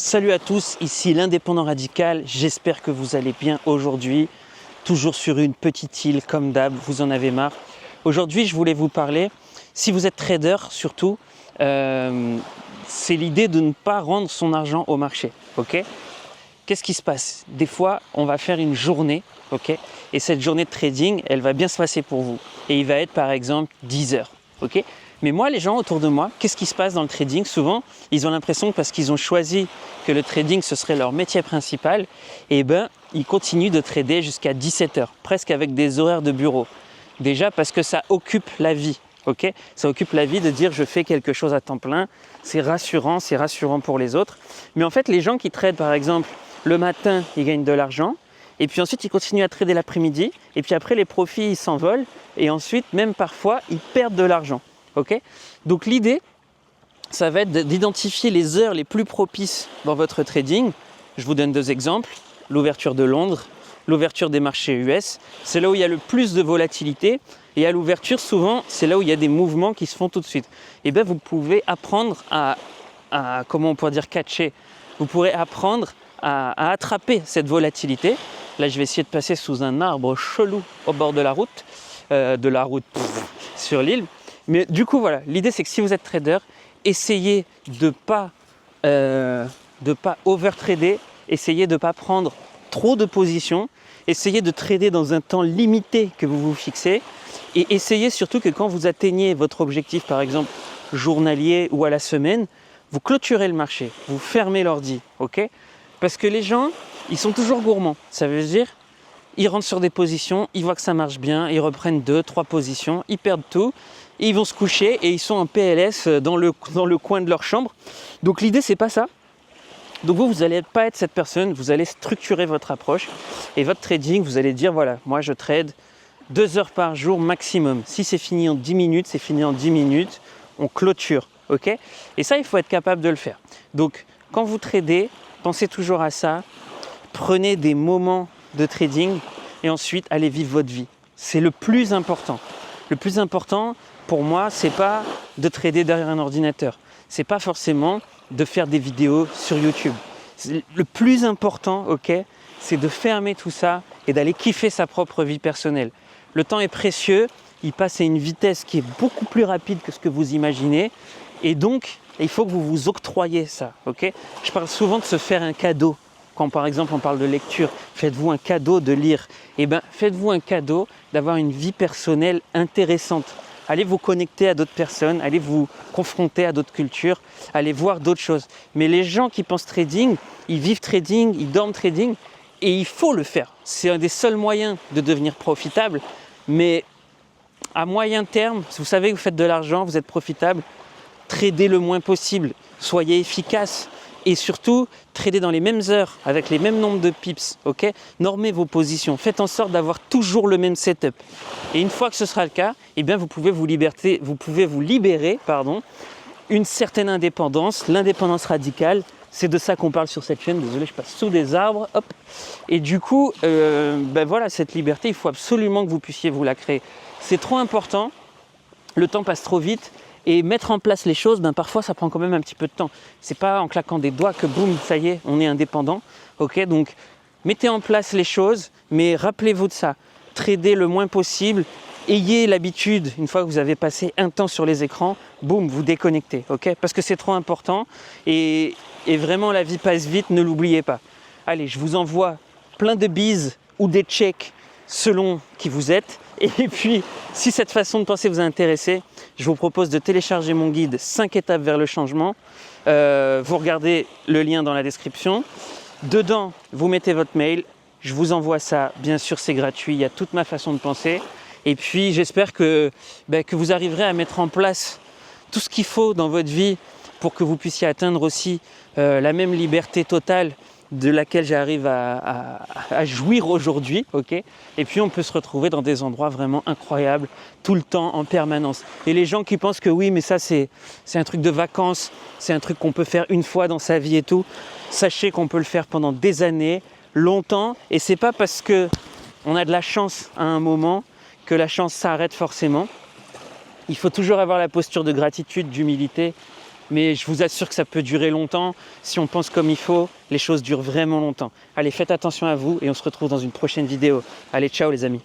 Salut à tous, ici l'Indépendant Radical, j'espère que vous allez bien aujourd'hui, toujours sur une petite île comme d'hab, vous en avez marre. Aujourd'hui je voulais vous parler, si vous êtes trader surtout, c'est l'idée de ne pas rendre son argent au marché, ok? Qu'est-ce qui se passe? Des fois on va faire une journée, ok? Et cette journée de trading, elle va bien se passer pour vous. Et il va être par exemple 10 heures, ok? Mais moi, les gens autour de moi, qu'est-ce qui se passe dans le trading? Souvent, ils ont l'impression que parce qu'ils ont choisi que le trading, ce serait leur métier principal, et ben, ils continuent de trader jusqu'à 17 heures, presque avec des horaires de bureau. Déjà parce que ça occupe la vie, ok? Ça occupe la vie de dire je fais quelque chose à temps plein, c'est rassurant pour les autres. Mais en fait, les gens qui tradent, par exemple, le matin, ils gagnent de l'argent, et puis ensuite, ils continuent à trader l'après-midi, et puis après, les profits, ils s'envolent, et ensuite, même parfois, ils perdent de l'argent. Okay, donc l'idée, ça va être d'identifier les heures les plus propices dans votre trading. Je vous donne deux exemples. L'ouverture de Londres, l'ouverture des marchés US. C'est là où il y a le plus de volatilité. Et à l'ouverture, souvent, c'est là où il y a des mouvements qui se font tout de suite. Et bien, vous pouvez apprendre à comment on pourrait dire, catcher. Vous pourrez apprendre à attraper cette volatilité. Là, je vais essayer de passer sous un arbre chelou au bord de la route. Sur l'île. Mais du coup, voilà, l'idée c'est que si vous êtes trader, essayez de pas over-trader, essayez de ne pas prendre trop de positions, essayez de trader dans un temps limité que vous vous fixez et essayez surtout que quand vous atteignez votre objectif, par exemple journalier ou à la semaine, vous clôturez le marché, vous fermez l'ordi, ok? Parce que les gens, ils sont toujours gourmands, ça veut dire ils rentrent sur des positions, ils voient que ça marche bien, ils reprennent 2-3 positions, ils perdent tout, et ils vont se coucher et ils sont en PLS dans le coin de leur chambre. Donc l'idée, c'est pas ça. Donc vous n'allez pas être cette personne, vous allez structurer votre approche et votre trading, vous allez dire voilà, moi je trade 2 heures par jour maximum. Si c'est fini en 10 minutes, c'est fini en 10 minutes, on clôture, ok? Et ça, il faut être capable de le faire. Donc quand vous tradez, pensez toujours à ça, prenez des moments de trading et ensuite allez vivre votre vie. C'est le plus important. Le plus important pour moi, c'est pas de trader derrière un ordinateur. C'est pas forcément de faire des vidéos sur YouTube. Le plus important, ok, c'est de fermer tout ça et d'aller kiffer sa propre vie personnelle. Le temps est précieux, il passe à une vitesse qui est beaucoup plus rapide que ce que vous imaginez et donc il faut que vous vous octroyiez ça, ok? Je parle souvent de se faire un cadeau. Quand par exemple on parle de lecture, faites-vous un cadeau de lire. Eh bien, faites-vous un cadeau d'avoir une vie personnelle intéressante. Allez vous connecter à d'autres personnes, allez vous confronter à d'autres cultures, allez voir d'autres choses. Mais les gens qui pensent trading, ils vivent trading, ils dorment trading et il faut le faire. C'est un des seuls moyens de devenir profitable. Mais à moyen terme, si vous savez que vous faites de l'argent, vous êtes profitable, tradez le moins possible, soyez efficace. Et surtout, tradez dans les mêmes heures, avec les mêmes nombres de pips, ok? Normez vos positions, faites en sorte d'avoir toujours le même setup. Et une fois que ce sera le cas, eh bien vous pouvez vous libérer, une certaine indépendance, l'indépendance radicale. C'est de ça qu'on parle sur cette chaîne. Désolé, je passe sous des arbres, hop. Et du coup, voilà, cette liberté, il faut absolument que vous puissiez vous la créer. C'est trop important, le temps passe trop vite. Et mettre en place les choses, parfois ça prend quand même un petit peu de temps. C'est pas en claquant des doigts que boum, ça y est, on est indépendant. Ok, donc mettez en place les choses, mais rappelez-vous de ça. Tradez le moins possible. Ayez l'habitude, une fois que vous avez passé un temps sur les écrans, boum, vous déconnectez. Ok, parce que c'est trop important. Et vraiment, la vie passe vite, ne l'oubliez pas. Allez, je vous envoie plein de bises ou des checks selon qui vous êtes. Et puis, si cette façon de penser vous a intéressé, je vous propose de télécharger mon guide 5 étapes vers le changement. Vous regardez le lien dans la description. Dedans, vous mettez votre mail. Je vous envoie ça. Bien sûr, c'est gratuit. Il y a toute ma façon de penser. Et puis, j'espère que vous arriverez à mettre en place tout ce qu'il faut dans votre vie pour que vous puissiez atteindre aussi la même liberté totale de laquelle j'arrive à jouir aujourd'hui, ok? Et puis on peut se retrouver dans des endroits vraiment incroyables, tout le temps, en permanence. Et les gens qui pensent que oui, mais ça c'est un truc de vacances, c'est un truc qu'on peut faire une fois dans sa vie et tout, sachez qu'on peut le faire pendant des années, longtemps, et c'est pas parce que on a de la chance à un moment que la chance s'arrête forcément. Il faut toujours avoir la posture de gratitude, d'humilité, mais je vous assure que ça peut durer longtemps. Si on pense comme il faut, les choses durent vraiment longtemps. Allez, faites attention à vous et on se retrouve dans une prochaine vidéo. Allez, ciao les amis.